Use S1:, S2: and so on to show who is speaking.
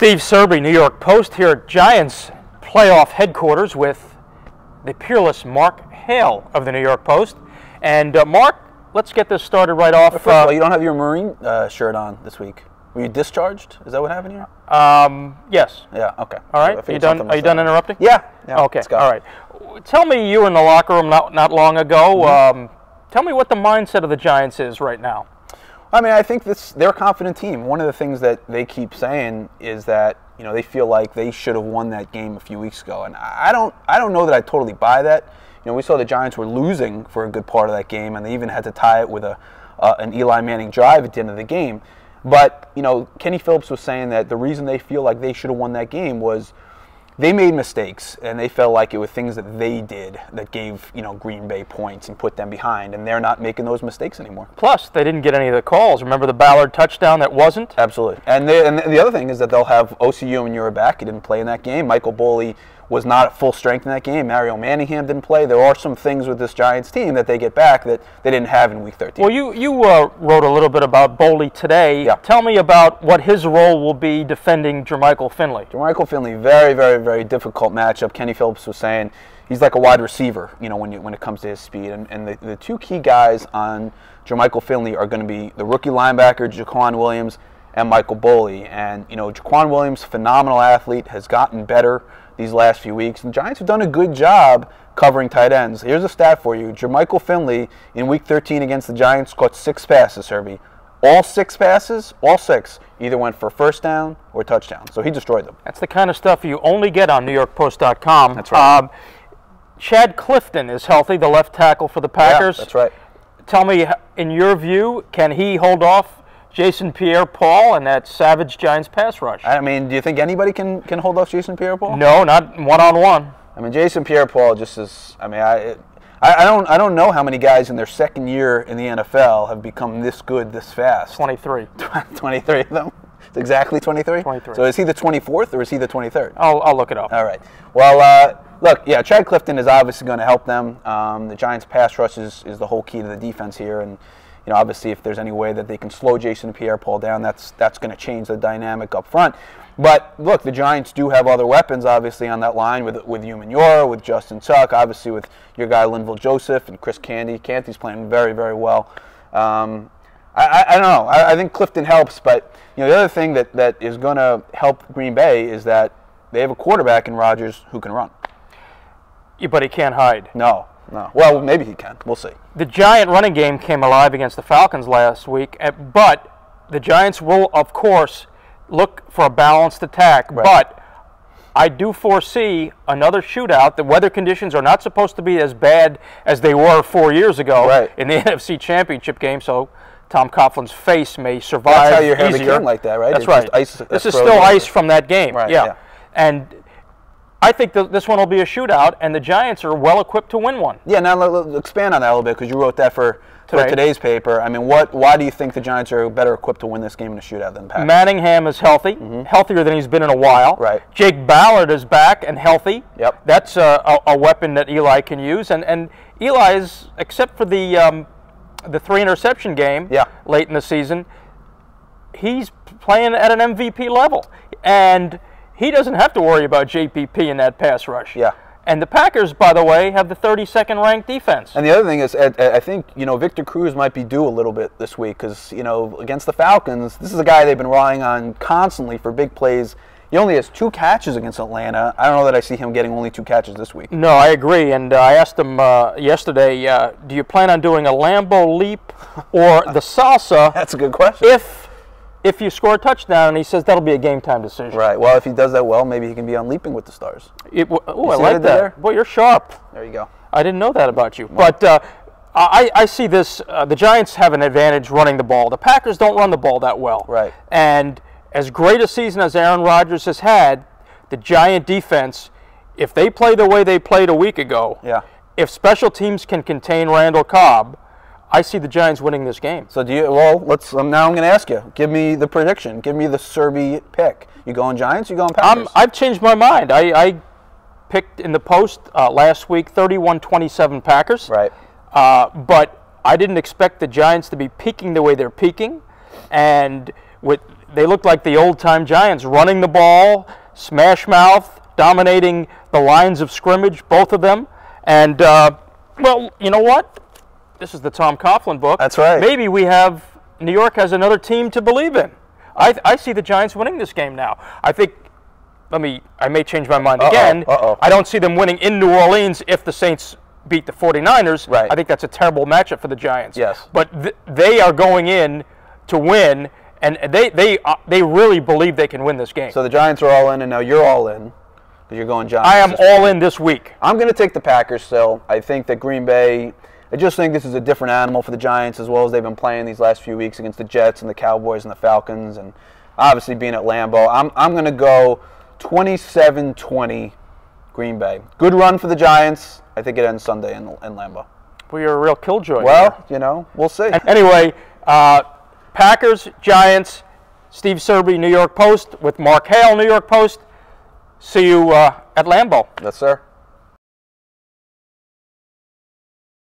S1: Steve Serby, New York Post, here at Giants playoff headquarters with the peerless Mark Hale of the New York Post. And Mark, let's get this started right off.
S2: First of all, you don't have your Marine shirt on this week. Were you discharged? Is that what happened here?
S1: Yes.
S2: Yeah, okay.
S1: All right, are you done interrupting?
S2: Yeah.
S1: Okay, all right. Tell me, you in the locker room not long ago, tell me what the mindset of the Giants is right now.
S2: I mean, I think they're a confident team. One of the things that they keep saying is that, you know, they feel like they should have won that game a few weeks ago. And I don't know that I totally buy that. You know, we saw the Giants were losing for a good part of that game, and they even had to tie it with an Eli Manning drive at the end of the game. But, you know, Kenny Phillips was saying that the reason they feel like they should have won that game was they made mistakes, and they felt like it was things that they did that gave, you know, Green Bay points and put them behind, and they're not making those mistakes anymore.
S1: Plus, they didn't get any of the calls. Remember the Ballard touchdown that wasn't?
S2: Absolutely. And the other thing is that they'll have OCU and Ura back. He didn't play in that game. Michael Boley was not at full strength in that game. Mario Manningham didn't play. There are some things with this Giants team that they get back that they didn't have in Week 13.
S1: Well, you wrote a little bit about Boley today.
S2: Yeah.
S1: Tell me about what his role will be defending Jermichael Finley.
S2: Jermichael Finley, very, very, very difficult matchup. Kenny Phillips was saying he's like a wide receiver, you know, when it comes to his speed. And the two key guys on Jermichael Finley are going to be the rookie linebacker, Jaquan Williams, and Michael Boley. And, you know, Jaquan Williams, phenomenal athlete, has gotten better these last few weeks. And the Giants have done a good job covering tight ends. Here's a stat for you. Jermichael Finley in Week 13 against the Giants caught 6 passes, Serby. All 6 passes, all 6, either went for first down or touchdown. So he destroyed them.
S1: That's the kind of stuff you only get on NewYorkPost.com.
S2: That's right.
S1: Chad Clifton is healthy, the left tackle for the Packers.
S2: Yeah, that's right.
S1: Tell me, in your view, can he hold off Jason Pierre-Paul and that savage Giants pass rush?
S2: I mean, do you think anybody can hold off Jason Pierre-Paul?
S1: No, not one-on-one.
S2: I mean, Jason Pierre-Paul just is. I mean, I don't know how many guys in their second year in the NFL have become this good this fast.
S1: 23.
S2: 23 of them. It's exactly 23.
S1: 23.
S2: So is he the 24th or is he the 23rd?
S1: I'll look it up.
S2: All right. Well, look, yeah, Chad Clifton is obviously going to help them. The Giants' pass rush is the whole key to the defense here, and you know, obviously, if there's any way that they can slow Jason Pierre-Paul down, that's going to change the dynamic up front. But look, the Giants do have other weapons, obviously, on that line with Umenyiora, with Justin Tuck, obviously with your guy Linval Joseph and Chris Canty. Canty's playing very, very well. I don't know. I think Clifton helps, but you know, the other thing that is going to help Green Bay is that they have a quarterback in Rodgers who can run.
S1: Yeah, but he can't hide.
S2: No. Well, maybe he can. We'll see.
S1: The Giant running game came alive against the Falcons last week, but the Giants will, of course, look for a balanced attack. Right. But I do foresee another shootout. The weather conditions are not supposed to be as bad as they were 4 years ago in the NFC Championship game, so Tom Coughlin's face may survive easier.
S2: That's how your hair became like that, right?
S1: That's right. This is still ice from that game.
S2: Right,
S1: yeah. And I think this one will be a shootout, and the Giants are well equipped to win one.
S2: Yeah, now let's expand on that a little bit, because you wrote that for today's paper. I mean, why do you think the Giants are better equipped to win this game in a shootout than the Packers?
S1: Manningham is healthy, healthier than he's been in a while.
S2: Right.
S1: Jake Ballard is back and healthy.
S2: Yep.
S1: That's a weapon that Eli can use, and Eli is, except for the 3-interception game late in the season, he's playing at an MVP level, and he doesn't have to worry about JPP in that pass rush.
S2: Yeah.
S1: And the Packers, by the way, have the 32nd ranked defense.
S2: And the other thing is, I think, you know, Victor Cruz might be due a little bit this week because, you know, against the Falcons, this is a guy they've been relying on constantly for big plays. He only has 2 catches against Atlanta. I don't know that I see him getting only 2 catches this week.
S1: No, I agree. And I asked him yesterday, do you plan on doing a Lambeau leap or the salsa?
S2: That's a good question.
S1: If you score a touchdown, and he says that'll be a game-time decision.
S2: Right. Well, if he does that well, maybe he can be on Leaping with the Stars.
S1: I like that. Boy, you're sharp.
S2: There you go.
S1: I didn't know that about you. Well, but I see this. The Giants have an advantage running the ball. The Packers don't run the ball that well.
S2: Right.
S1: And as great a season as Aaron Rodgers has had, the Giant defense, if they play the way they played a week ago, if special teams can contain Randall Cobb, I see the Giants winning this game.
S2: So do you? Well, let's. Now I'm going to ask you. Give me the prediction. Give me the Serby pick. You going Giants? You going Packers?
S1: I've changed my mind. I picked in the Post last week 31-27 Packers.
S2: Right.
S1: But I didn't expect the Giants to be peaking the way they're peaking, and with they look like the old-time Giants, running the ball, smash mouth, dominating the lines of scrimmage, both of them. And, well, you know what? This is the Tom Coughlin book.
S2: That's right.
S1: Maybe New York has another team to believe in. I see the Giants winning this game now. I think, I may change my mind again. I don't see them winning in New Orleans if the Saints beat the 49ers.
S2: Right.
S1: I think that's a terrible matchup for the Giants.
S2: Yes.
S1: But they are going in to win, and they really believe they can win this game.
S2: So the Giants are all in, and now you're all in because you're going Giants.
S1: I am all in this week.
S2: I'm going to take the Packers still. I think that Green Bay, I just think this is a different animal for the Giants, as well as they've been playing these last few weeks against the Jets and the Cowboys and the Falcons, and obviously being at Lambeau. I'm going to go 27-20 Green Bay. Good run for the Giants. I think it ends Sunday in Lambeau.
S1: Well, you're a real killjoy.
S2: Well, you know, we'll see.
S1: Anyway, Packers, Giants, Steve Serby, New York Post, with Mark Hale, New York Post. See you at Lambeau.
S2: Yes, sir.